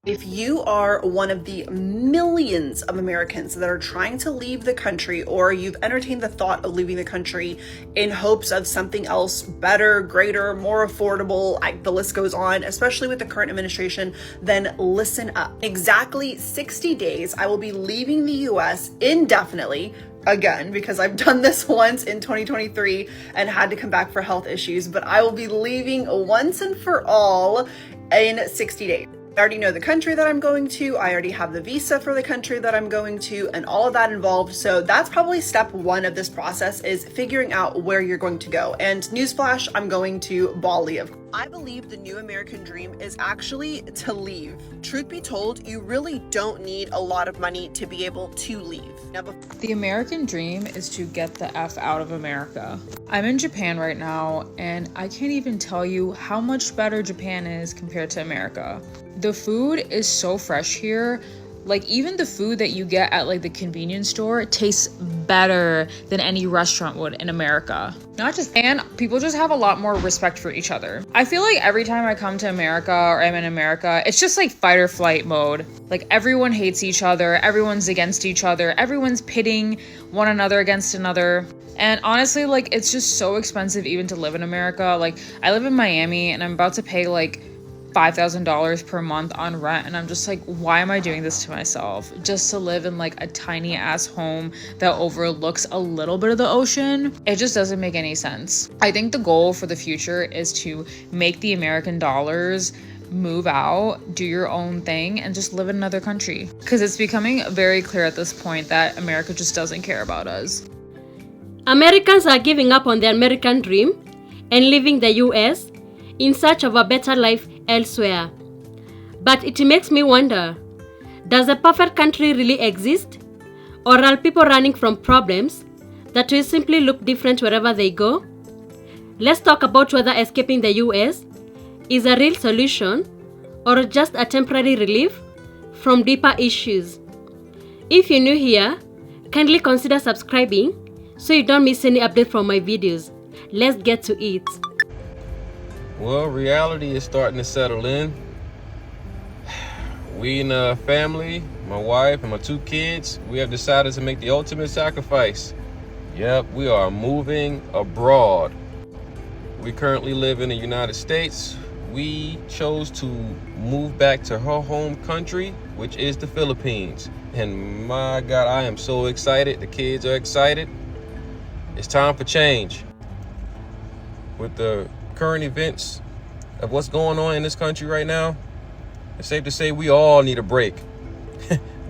If you are one of the millions of Americans that are trying to leave the country, or you've entertained the thought of leaving the country in hopes of something else better, greater, more affordable, the list goes on, especially with the current administration, then listen up. Exactly 60 days, I will be leaving the US indefinitely, again, because I've done this once in 2023 and had to come back for health issues, but I will be leaving once and for all in 60 days. I already know the country that I'm going to. I already have the visa for the country that I'm going to and all of that involved. So that's probably step one of this process, is figuring out where you're going to go. And newsflash, I'm going to Bali. I believe the new American dream is actually to leave. Truth be told, you really don't need a lot of money to be able to leave. The American dream is to get the F out of America. I'm in Japan right now, and I can't even tell you how much better Japan is compared to America. The food is so fresh here. Like, even the food that you get at like the convenience store tastes better than any restaurant would in America. And people just have a lot more respect for each other. I feel like every time I come to America or I'm in America, it's just like fight or flight mode. Like, everyone hates each other, everyone's against each other, everyone's pitting one another against another. And honestly, like, it's just so expensive even to live in America. Like, I live in Miami and I'm about to pay like $5,000 per month on rent, and I'm just like, why am I doing this to myself just to live in like a tiny ass home that overlooks a little bit of the ocean? It just doesn't make any sense. I think the goal for the future is to make the American dollars move out, do your own thing, and just live in another country, because it's becoming very clear at this point that America just doesn't care about us. Americans are giving up on the American dream and leaving the US in search of a better life elsewhere. But it makes me wonder, does a perfect country really exist? Or are people running from problems that will simply look different wherever they go? Let's talk about whether escaping the US is a real solution or just a temporary relief from deeper issues. If you're new here, kindly consider subscribing so you don't miss any update from my videos. Let's get to it. Well, reality is starting to settle in. We in the family, my wife and my 2 kids, we have decided to make the ultimate sacrifice. Yep, we are moving abroad. We currently live in the United States. We chose to move back to her home country, which is the Philippines. And my God, I am so excited. The kids are excited. It's time for change. With the current events of what's going on in this country right now, it's safe to say we all need a break.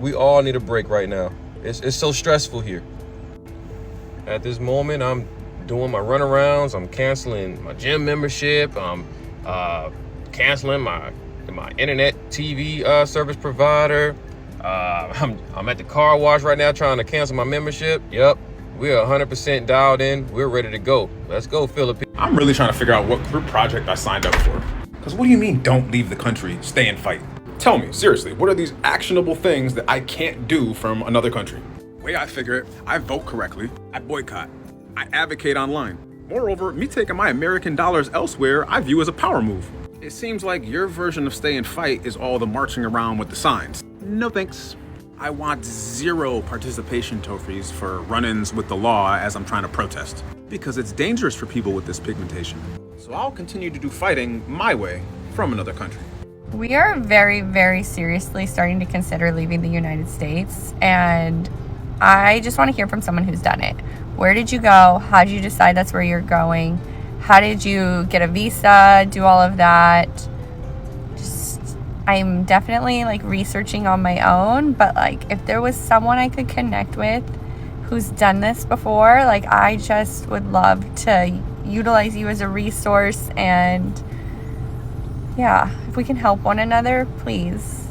We all need a break right now. It's so stressful here. At this moment, I'm doing my runarounds. I'm canceling my gym membership. I'm canceling my internet TV service provider. I'm at the car wash right now trying to cancel my membership. Yep. We're 100% dialed in. We're ready to go. Let's go, Philippines. I'm really trying to figure out what group project I signed up for. Because what do you mean, don't leave the country, stay and fight? Tell me, seriously, what are these actionable things that I can't do from another country? The way I figure it, I vote correctly, I boycott, I advocate online. Moreover, me taking my American dollars elsewhere, I view as a power move. It seems like your version of stay and fight is all the marching around with the signs. No thanks. I want 0 participation trophies for run-ins with the law as I'm trying to protest, because it's dangerous for people with this pigmentation. So I'll continue to do fighting my way from another country. We are very, very seriously starting to consider leaving the United States, and I just want to hear from someone who's done it. Where did you go? How did you decide that's where you're going? How did you get a visa? Do all of that? I'm definitely like researching on my own, but like if there was someone I could connect with who's done this before, like I just would love to utilize you as a resource, and yeah, if we can help one another, please.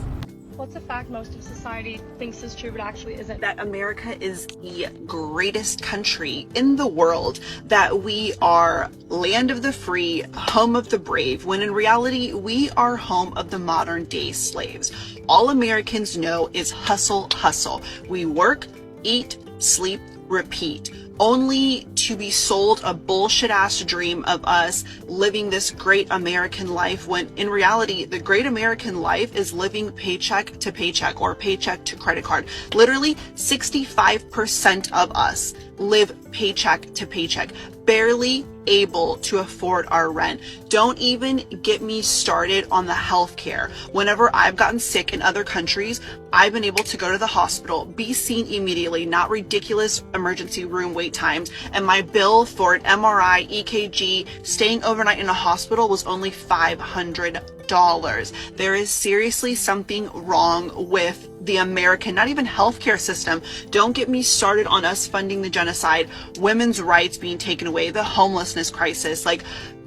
What's a fact most of society thinks is true but actually isn't? That America is the greatest country in the world, that we are land of the free, home of the brave, when in reality, we are home of the modern day slaves. All Americans know is hustle, hustle. We work, eat, sleep, repeat, only to be sold a bullshit ass dream of us living this great American life, when in reality, the great American life is living paycheck to paycheck or paycheck to credit card. Literally 65% of us live paycheck to paycheck, barely able to afford our rent. Don't even get me started on the healthcare. Whenever I've gotten sick in other countries, I've been able to go to the hospital, be seen immediately, not ridiculous emergency room wait times, and my bill for an MRI, EKG, staying overnight in a hospital was only $500. There is seriously something wrong with the American, not even healthcare system. Don't get me started on us funding the genocide, women's rights being taken away, the homelessness crisis. Like,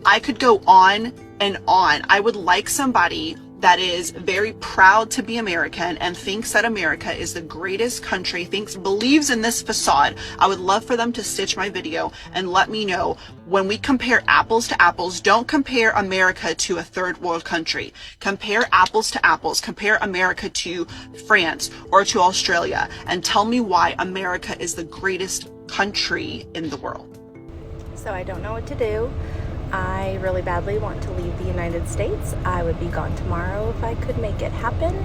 I could go on and on. I would like somebody that is very proud to be American and thinks that America is the greatest country, believes in this facade. I would love for them to stitch my video and let me know, when we compare apples to apples, don't compare America to a third world country. Compare apples to apples. Compare America to France or to Australia, and tell me why America is the greatest country in the world. So I don't know what to do. I really badly want to leave the United States. I would be gone tomorrow if I could make it happen.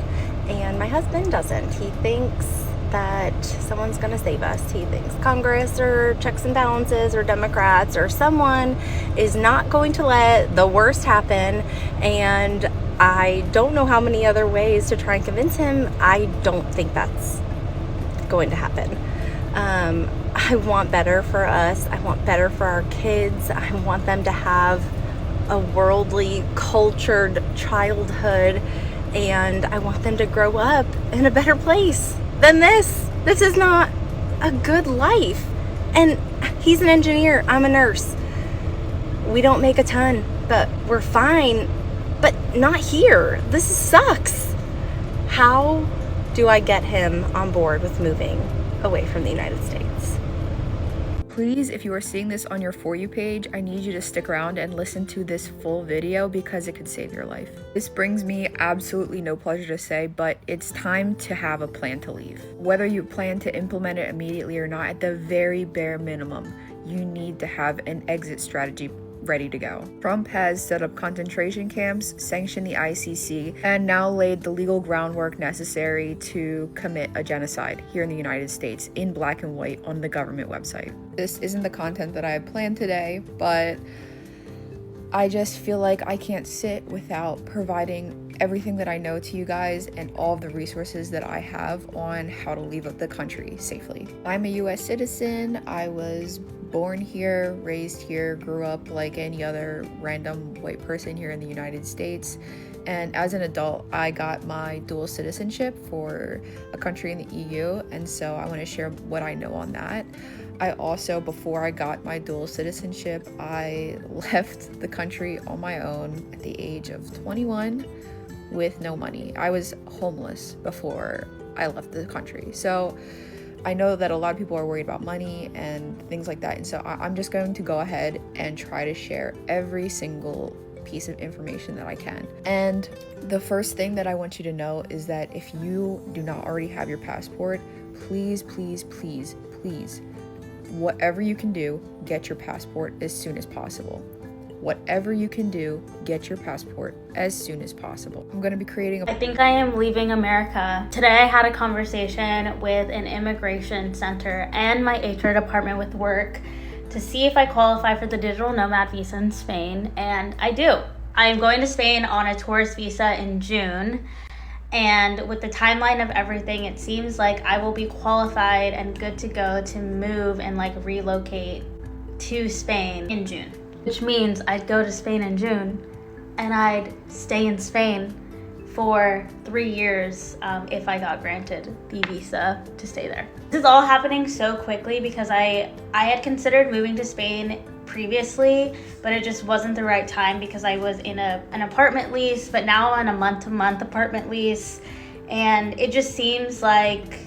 And my husband doesn't. He thinks that someone's going to save us. He thinks Congress or checks and balances or Democrats or someone is not going to let the worst happen. And I don't know how many other ways to try and convince him. I don't think that's going to happen. I want better for us. I want better for our kids. I want them to have a worldly, cultured childhood, and I want them to grow up in a better place than this. This is not a good life. And he's an engineer. I'm a nurse. We don't make a ton, but we're fine. But not here. This sucks. How do I get him on board with moving away from the United States? Please, if you are seeing this on your For You page, I need you to stick around and listen to this full video because it could save your life. This brings me absolutely no pleasure to say, but it's time to have a plan to leave. Whether you plan to implement it immediately or not, at the very bare minimum, you need to have an exit strategy ready to go. Trump has set up concentration camps, sanctioned the ICC, and now laid the legal groundwork necessary to commit a genocide here in the United States in black and white on the government website. This isn't the content that I had planned today, but I just feel like I can't sit without providing everything that I know to you guys and all of the resources that I have on how to leave the country safely. I'm a US citizen. I was born here, raised here, grew up like any other random white person here in the United States. And as an adult, I got my dual citizenship for a country in the EU. And so I want to share what I know on that. I also, before I got my dual citizenship, I left the country on my own at the age of 21 with no money. I was homeless before I left the country. So I know that a lot of people are worried about money and things like that. And so I'm just going to go ahead and try to share every single piece of information that I can. And the first thing that I want you to know is that if you do not already have your passport, please, please, please, please, whatever you can do, get your passport as soon as possible. Whatever you can do, get your passport as soon as possible. I'm going to be creating I think I am leaving America. Today I had a conversation with an immigration center and my HR department with work to see if I qualify for the digital nomad visa in Spain, and I do. I am going to Spain on a tourist visa in June, and with the timeline of everything, it seems like I will be qualified and good to go to move and relocate to Spain in June. Which means I'd go to Spain in June and I'd stay in Spain for 3 years if I got granted the visa to stay there. This is all happening so quickly because I had considered moving to Spain previously, but it just wasn't the right time because I was in an apartment lease, but now I'm on a month-to-month apartment lease. And it just seems like,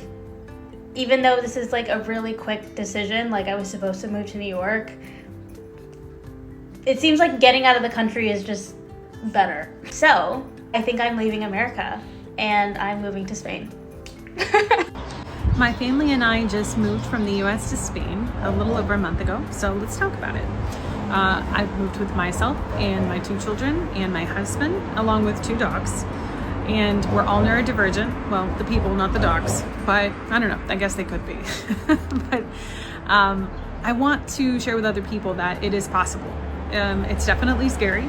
even though this is a really quick decision, I was supposed to move to New York, it seems like getting out of the country is just better. So I think I'm leaving America and I'm moving to Spain. My family and I just moved from the US to Spain a little over a month ago, so let's talk about it. I've moved with myself and my 2 children and my husband, along with 2 dogs. And we're all neurodivergent. Well, the people, not the dogs, but I don't know, I guess they could be. But I want to share with other people that it is possible. It's definitely scary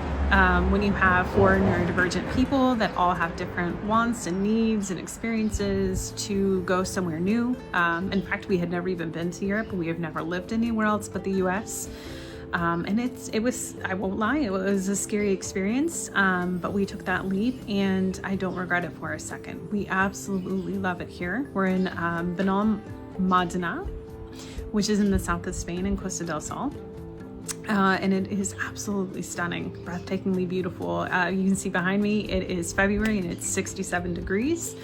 when you have 4 neurodivergent people that all have different wants and needs and experiences to go somewhere new. In fact, we had never even been to Europe. We have never lived anywhere else but the US. And it was, I won't lie, it was a scary experience, but we took that leap and I don't regret it for a second. We absolutely love it here. We're in Benalmádena, which is in the south of Spain in Costa del Sol. And it is absolutely stunning, breathtakingly beautiful. You can see behind me, it is February and it's 67 degrees.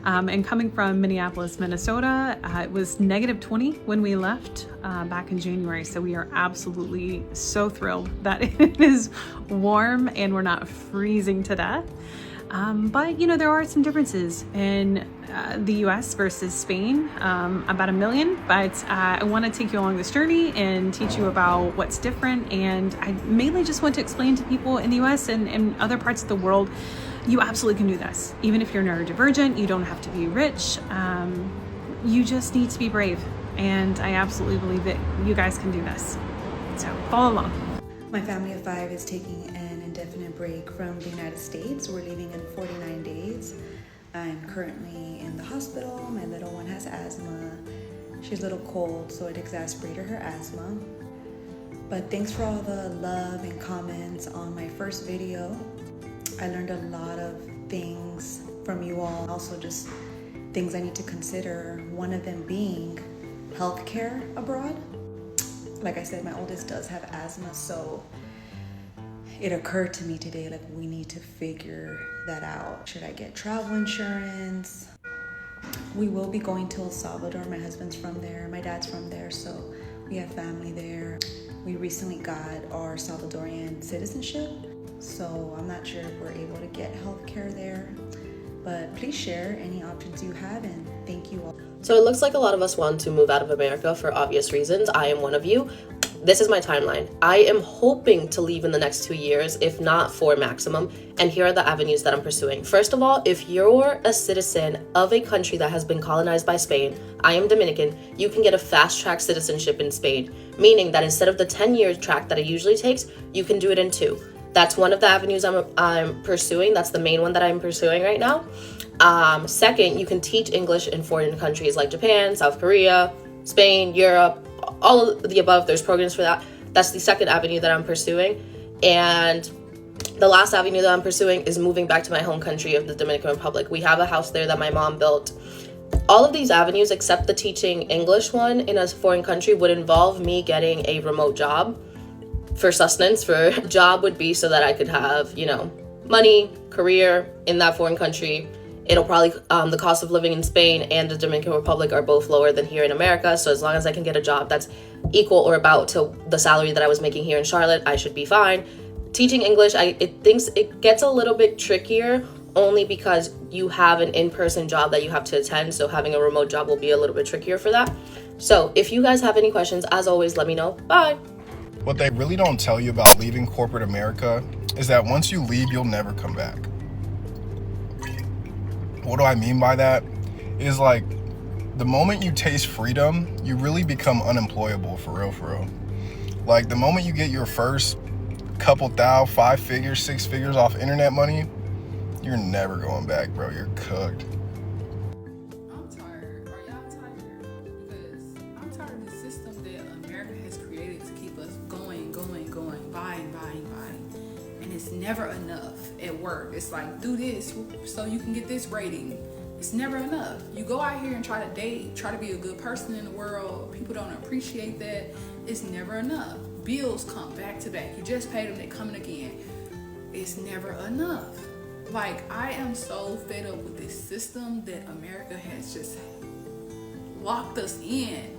And coming from Minneapolis, Minnesota, it was -20 when we left back in January. So we are absolutely so thrilled that it is warm and we're not freezing to death. But you know, there are some differences in the US versus Spain, about 1 million, but I want to take you along this journey and teach you about what's different. And I mainly just want to explain to people in the US and other parts of the world, you absolutely can do this. Even if you're neurodivergent, you don't have to be rich. You just need to be brave. And I absolutely believe that you guys can do this. So follow along. My family of 5 is taking an indefinite break from the United States. We're leaving in 49 days. I'm currently in the hospital. My little one has asthma. She's a little cold, so it exacerbated her asthma. But thanks for all the love and comments on my first video. I learned a lot of things from you all. Also just things I need to consider. One of them being healthcare abroad. Like I said, my oldest does have asthma, so it occurred to me today, like, we need to figure that out. Should I get travel insurance? We will be going to El Salvador. My husband's from there, my dad's from there, so we have family there. We recently got our Salvadorian citizenship, so I'm not sure if we're able to get healthcare there. But please share any options you have, and thank you all. So it looks like a lot of us want to move out of America for obvious reasons. I am one of you. This is my timeline. I am hoping to leave in the next 2 years, if not 4 maximum. And here are the avenues that I'm pursuing. First of all, if you're a citizen of a country that has been colonized by Spain, I am Dominican, you can get a fast-track citizenship in Spain, meaning that instead of the 10-year track that it usually takes, you can do it in 2. That's one of the avenues I'm pursuing. That's the main one that I'm pursuing right now. Second, you can teach English in foreign countries like Japan, South Korea, Spain, Europe, all of the above. There's programs for that. That's the second avenue that I'm pursuing. And the last avenue that I'm pursuing is moving back to my home country of the Dominican Republic. We have a house there that my mom built. All of these avenues, except the teaching English one in a foreign country, would involve me getting a remote job for sustenance. For job would be so that I could have, money, career in that foreign country. It'll probably, the cost of living in Spain and the Dominican Republic are both lower than here in America. So as long as I can get a job that's equal or about to the salary that I was making here in Charlotte, I should be fine. Teaching English, it gets a little bit trickier only because you have an in-person job that you have to attend. So having a remote job will be a little bit trickier for that. So if you guys have any questions, as always, let me know. Bye. What they really don't tell you about leaving corporate America is that once you leave, you'll never come back. What do I mean by that? Is like the moment you taste freedom, you really become unemployable for real. Like the moment you get your first couple thou, 5 figures, 6 figures off internet money, you're never going back, bro. You're cooked. I'm tired. Are y'all tired? Because I'm tired of the system that America has created to keep us going, buying. And it's never enough at work. It's like, do this so you can get this rating. It's never enough. You go out here and try to date, try to be a good person in the world. People don't appreciate that. It's never enough. Bills come back to back. You just paid them, they're coming again. It's never enough. Like, I am so fed up with this system that America has just locked us in,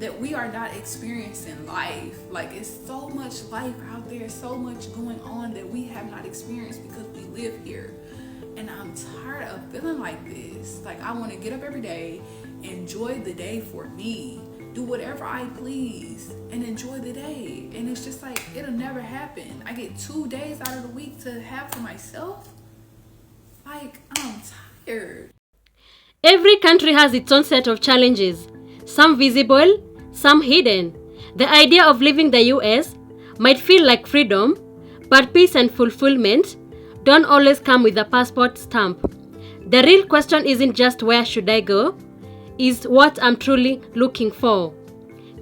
that we are not experiencing life. Like, it's so much life out there, so much going on that we have not experienced because we live here. And I'm tired of feeling like this. Like, I want to get up every day enjoy the day for me. Do whatever I please and enjoy the day. And it's just like, it'll never happen. I get 2 days out of the week to have to myself. Like, I'm tired. Every country has its own set of challenges, some visible, some hidden. The idea of leaving the US might feel like freedom, but peace and fulfillment don't always come with a passport stamp. The real question isn't just where should I go, is what I'm truly looking for.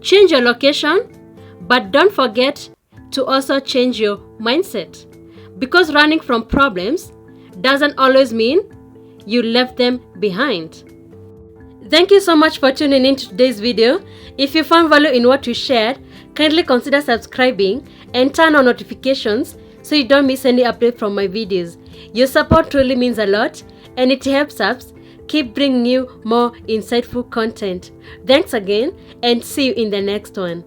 Change your location, but don't forget to also change your mindset. Because running from problems doesn't always mean you left them behind. Thank you so much for tuning in to today's video. If you found value in what we shared, kindly consider subscribing and turn on notifications so you don't miss any update from my videos. Your support really means a lot and it helps us keep bringing you more insightful content. Thanks again and see you in the next one.